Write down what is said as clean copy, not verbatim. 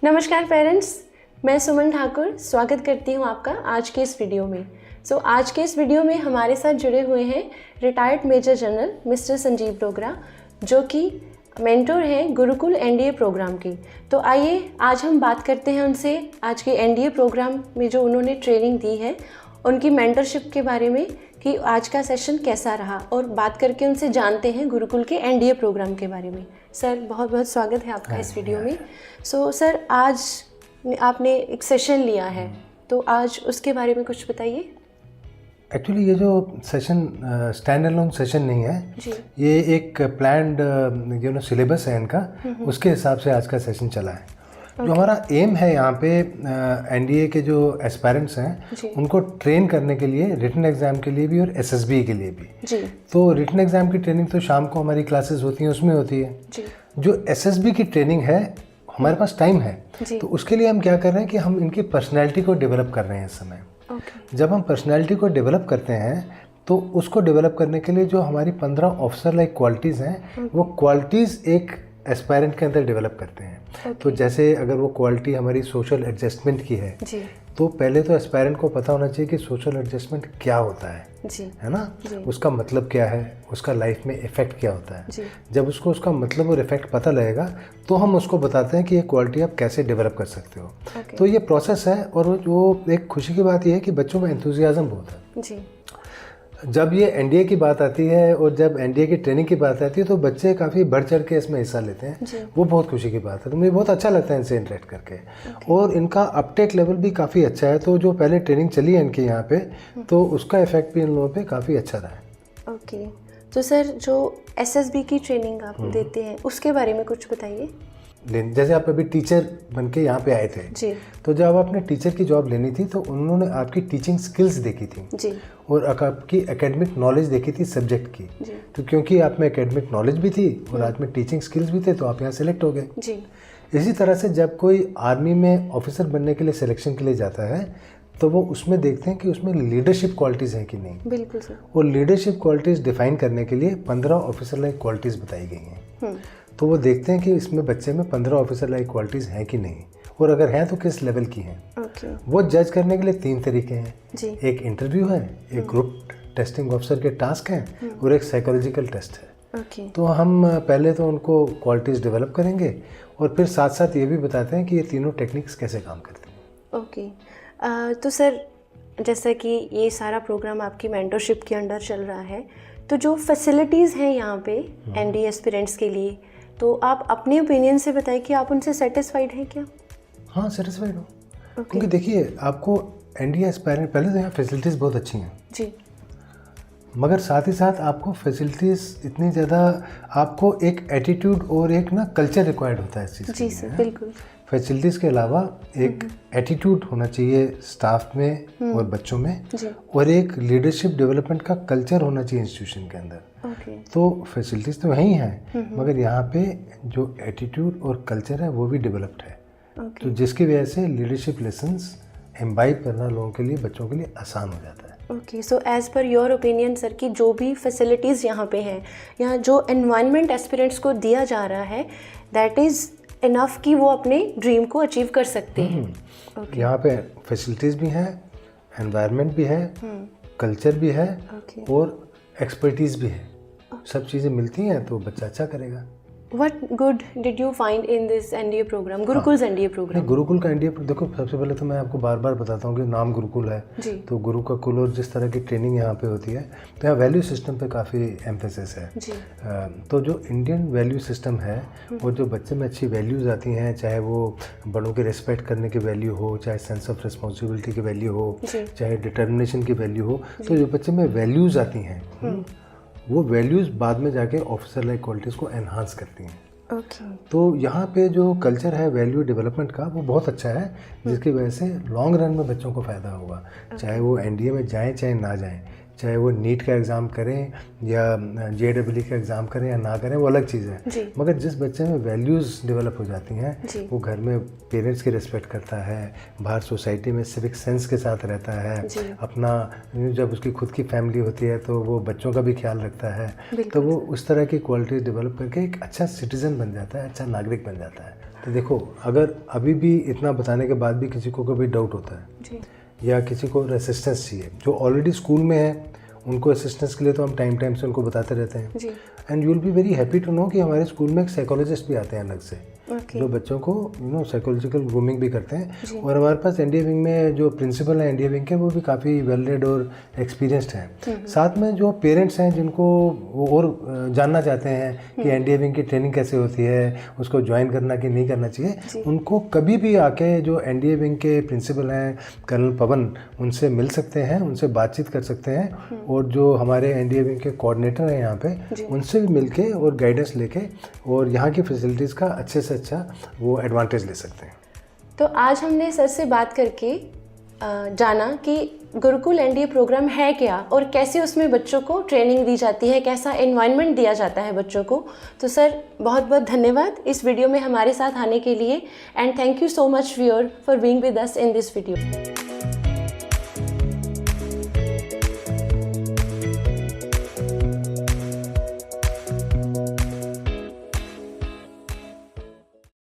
नमस्कार पेरेंट्स, मैं सुमन ठाकुर स्वागत करती हूँ आपका आज के इस वीडियो में। आज के इस वीडियो में हमारे साथ जुड़े हुए हैं retired major general mister Sanjeev Dogra, जो कि मेंटोर हैं गुरुकुल एनडीए प्रोग्राम की। तो आइए आज हम बात करते हैं उनसे आज के एनडीए प्रोग्राम में जो उन्होंने ट्रेनिंग दी है, उनकी मेंटरशिप के बारे में कि आज का सेशन कैसा रहा, और बात करके उनसे जानते हैं गुरुकुल के एनडीए प्रोग्राम के बारे में। सर, बहुत बहुत स्वागत है आपका इस वीडियो में। सर, आज आपने एक सेशन लिया है, तो आज उसके बारे में कुछ बताइए। एक्चुअली ये जो सेशन स्टैंड अलोन सेशन नहीं है जी। ये एक प्लान्ड सिलेबस है इनका, उसके हिसाब से आज का सेशन चला है। जो हमारा एम है यहाँ पे एनडीए के जो एस्पायरेंट्स हैं उनको ट्रेन करने के लिए रिटन एग्ज़ाम के लिए भी और एसएसबी के लिए भी जी। तो रिटन एग्ज़ाम की ट्रेनिंग तो शाम को हमारी क्लासेस होती हैं, उसमें होती है जी। जो एसएसबी की ट्रेनिंग है हमारे पास टाइम है, तो उसके लिए हम क्या कर रहे हैं कि हम इनकी पर्सनैलिटी को डेवलप कर रहे हैं इस समय। जब हम पर्सनैलिटी को डेवलप करते हैं तो उसको डेवलप करने के लिए जो हमारी 15 ऑफिसर लाइक क्वालिटीज़ हैं वो क्वालिटीज़ एक एस्पायरेंट के अंदर डेवलप करते हैं। तो जैसे अगर वो क्वालिटी हमारी सोशल एडजस्टमेंट की है तो पहले तो एस्पायरेंट को पता होना चाहिए कि सोशल एडजस्टमेंट क्या होता है है ना, उसका मतलब क्या है, उसका लाइफ में इफ़ेक्ट क्या होता है। जब उसको उसका मतलब और इफ़ेक्ट पता लगेगा तो हम उसको बताते हैं कि ये क्वालिटी आप कैसे डेवलप कर सकते हो। तो ये प्रोसेस है, और जो एक खुशी की बात यह है कि बच्चों में एंथुजियाज्म बहुत है। जब ये एनडीए की बात आती है और जब एनडीए की ट्रेनिंग की बात आती है तो बच्चे काफ़ी बढ़ चढ़ के इसमें हिस्सा लेते हैं, वो बहुत खुशी की बात है। तो मुझे बहुत अच्छा लगता है इनसे इंटरेक्ट करके। और इनका अपटेक लेवल भी काफ़ी अच्छा है। तो जो पहले ट्रेनिंग चली है इनकी यहाँ पे, तो उसका इफेक्ट भी इन लोगों पे काफ़ी अच्छा रहा है। ओके, तो सर जो एसएसबी की ट्रेनिंग आप देते हैं उसके बारे में कुछ बताइए। जैसे आप अभी टीचर बन के यहाँ पे आए थे जी। तो जब आपने टीचर की जॉब लेनी थी तो उन्होंने आपकी टीचिंग स्किल्स देखी थी जी। और आपकी एकेडमिक नॉलेज देखी थी सब्जेक्ट की जी। तो क्योंकि आप में एकेडमिक नॉलेज भी थी और आज में टीचिंग स्किल्स भी थे तो आप यहाँ सेलेक्ट हो गए जी। इसी तरह से जब कोई आर्मी में ऑफिसर बनने के लिए सिलेक्शन के लिए जाता है तो वो उसमें देखते हैं कि उसमें लीडरशिप क्वालिटीज़ हैं कि नहीं। बिल्कुल सर। और लीडरशिप क्वालिटीज़ डिफाइन करने के लिए 15 ऑफिसर लाइक क्वालिटीज़ बताई गई हैं। तो वो देखते हैं कि इसमें बच्चे में 15 ऑफिसर लाइक क्वालिटीज़ हैं कि नहीं, और अगर हैं तो किस लेवल की हैं। वो जज करने के लिए 3 तरीके हैं जी। एक इंटरव्यू है, एक ग्रुप टेस्टिंग ऑफिसर के टास्क हैं और एक साइकोलॉजिकल टेस्ट है। तो हम पहले तो उनको क्वालिटीज़ डेवलप करेंगे और फिर साथ साथ ये भी बताते हैं कि ये तीनों टेक्निक्स कैसे काम करती हैं। ओके, तो सर जैसा कि ये सारा प्रोग्राम आपकी मेंटरशिप के अंडर चल रहा है, तो जो फैसिलिटीज़ हैं यहाँ पे एनडीए एस्पिरेंट्स के लिए, तो आप अपने ओपिनियन से बताएं कि आप उनसे सेटिस्फाइड हैं क्या? हाँ, सेटिस्फाइड हूँ। क्योंकि देखिए, आपको एनडीए एस्पायरेंट पहले तो यहाँ फैसिलिटीज़ बहुत अच्छी हैं जी, मगर साथ ही साथ आपको फैसिलिटीज़ इतनी ज़्यादा, आपको एक एटीट्यूड और एक ना कल्चर रिक्वायर्ड होता है इस चीज़ जी सर, बिल्कुल। फैसिलिटीज़ के अलावा एक एटीट्यूड होना चाहिए स्टाफ में और बच्चों में, और एक लीडरशिप डेवलपमेंट का कल्चर होना चाहिए इंस्टीट्यूशन के अंदर। तो फैसिलिटीज़ तो वहीं हैं, मगर यहाँ पे जो एटीट्यूड और कल्चर है वो भी डेवलप्ड है। तो जिसकी वजह से लीडरशिप लेसन्स एम्बाइब करना लोगों के लिए, बच्चों के लिए आसान हो जाता है। Okay, so as per your opinion sir कि जो भी फैसिलिटीज़ यहाँ पे हैं, यहाँ जो एनवायरनमेंट एस्पिरेंट्स को दिया जा रहा है, दैट इज़ इनफ कि वो अपने ड्रीम को अचीव कर सकते हैं। यहाँ पे फैसिलिटीज़ भी हैं, एनवायरनमेंट भी है, कल्चर भी है और एक्सपर्टीज़ भी है। सब चीज़ें मिलती हैं तो बच्चा अच्छा करेगा। What good did you find in this NDA program, Gurukul NDA program? Gurukul का एनडीए, देखो सबसे पहले तो मैं आपको बार बार बताता हूँ कि नाम गुरुकुल है जी। तो गुरु का कुल, और जिस तरह की ट्रेनिंग यहाँ पे होती है तो यहाँ वैल्यू सिस्टम पे काफ़ी एम्फेसिस है जी। तो जो इंडियन वैल्यू सिस्टम है और जो बच्चे में अच्छी वैल्यूज़ आती हैं, चाहे वो बड़ों की रिस्पेक्ट करने की वैल्यू हो, चाहे सेंस ऑफ रिस्पॉन्सिबिलिटी की वैल्यू हो, चाहे डिटर्मिनेशन की वैल्यू हो, तो जो बच्चे में वैल्यूज़ आती हैं वो वैल्यूज़ बाद में जाके ऑफिसर लाइक क्वालिटीज़ को एनहांस करती हैं। तो यहाँ पे जो कल्चर है वैल्यू डेवलपमेंट का वो बहुत अच्छा है, जिसकी वजह से लॉन्ग रन में बच्चों को फ़ायदा होगा। चाहे वो एनडीए में जाएं चाहे ना जाएं, चाहे वो नीट का एग्ज़ाम करें या जेईई का एग्ज़ाम करें या ना करें, वो अलग चीज़ है। मगर जिस बच्चे में वैल्यूज़ डेवलप हो जाती हैं, वो घर में पेरेंट्स की रिस्पेक्ट करता है, बाहर सोसाइटी में सिविक सेंस के साथ रहता है, अपना जब उसकी खुद की फैमिली होती है तो वो बच्चों का भी ख्याल रखता है, तो वो उस तरह की क्वालिटीज़ डेवलप करके एक अच्छा सिटीज़न बन जाता है, अच्छा नागरिक बन जाता है। तो देखो, अगर अभी भी इतना बताने के बाद भी किसी को कभी डाउट होता है जी, या किसी को असिस्टेंस चाहिए, जो ऑलरेडी स्कूल में है उनको असिस्टेंस के लिए तो हम टाइम से उनको बताते रहते हैं। जी, and you will be very happy to know कि हमारे स्कूल में एक साइकोलॉजिस्ट भी आते हैं अलग से, जो बच्चों को साइकोलॉजिकल ग्रूमिंग भी करते हैं। और हमारे पास एनडीए विंग में जो प्रिंसिपल हैं एनडीए विंग के, वो भी काफ़ी वेल रेड और एक्सपीरियंस्ड हैं। साथ में जो पेरेंट्स हैं जिनको वो और जानना चाहते हैं कि एनडीए विंग की ट्रेनिंग कैसे होती है, उसको ज्वाइन करना कि नहीं करना चाहिए, उनको कभी भी आके जो एनडीए विंग के प्रिंसिपल हैं कर्नल पवन, उनसे मिल सकते हैं, उनसे बातचीत कर सकते हैं। और जो हमारे एनडीए विंग के कोऑर्डिनेटर हैं यहाँ पे, उनसे भी मिलके और गाइडेंस लेके और यहाँ की फैसिलिटीज़ का अच्छे से अच्छा वो एडवांटेज ले सकते हैं। तो आज हमने सर से बात करके जाना कि गुरुकुल एनडीए प्रोग्राम है क्या और कैसे उसमें बच्चों को ट्रेनिंग दी जाती है, कैसा एनवायरनमेंट दिया जाता है बच्चों को। तो सर बहुत बहुत धन्यवाद इस वीडियो में हमारे साथ आने के लिए, and thank you so much for being with us in this video.